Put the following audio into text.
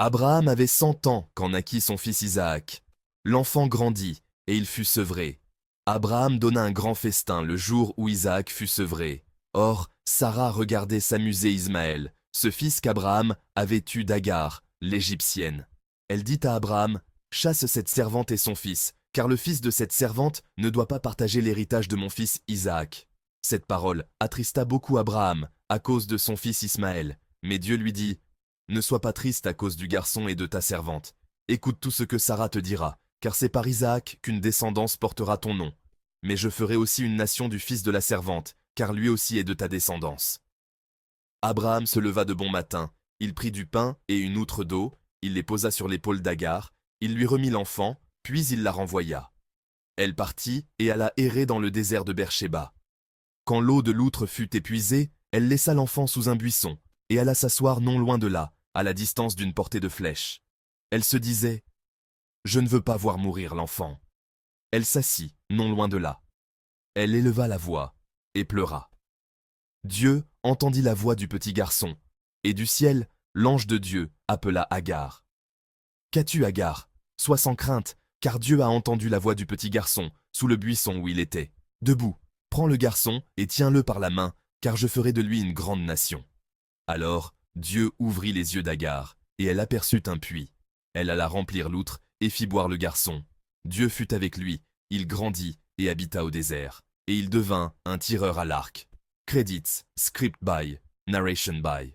Abraham avait 100 ans quand naquit son fils Isaac. L'enfant grandit, et il fut sevré. Abraham donna un grand festin le jour où Isaac fut sevré. Or, Sarah regardait s'amuser Ismaël, ce fils qu'Abraham avait eu d'Agar, l'Égyptienne. Elle dit à Abraham, « Chasse cette servante et son fils, car le fils de cette servante ne doit pas partager l'héritage de mon fils Isaac. » Cette parole attrista beaucoup Abraham à cause de son fils Ismaël. Mais Dieu lui dit, « Ne sois pas triste à cause du garçon et de ta servante. Écoute tout ce que Sarah te dira, car c'est par Isaac qu'une descendance portera ton nom. Mais je ferai aussi une nation du fils de la servante, car lui aussi est de ta descendance. » Abraham se leva de bon matin, il prit du pain et une outre d'eau, il les posa sur l'épaule d'Agar, il lui remit l'enfant, puis il la renvoya. Elle partit et alla errer dans le désert de Beersheba. Quand l'eau de l'outre fut épuisée, elle laissa l'enfant sous un buisson, et alla s'asseoir non loin de là, à la distance d'une portée de flèche. Elle se disait, « Je ne veux pas voir mourir l'enfant. » Elle s'assit, non loin de là. Elle éleva la voix, et pleura. Dieu entendit la voix du petit garçon, et du ciel, l'ange de Dieu appela Agar. « Qu'as-tu, Agar? Sois sans crainte, car Dieu a entendu la voix du petit garçon, sous le buisson où il était. Debout, prends le garçon et tiens-le par la main, car je ferai de lui une grande nation. » Alors Dieu ouvrit les yeux d'Agar, et elle aperçut un puits. Elle alla remplir l'outre et fit boire le garçon. Dieu fut avec lui, il grandit et habita au désert, et il devint un tireur à l'arc. Credits, script by, narration by.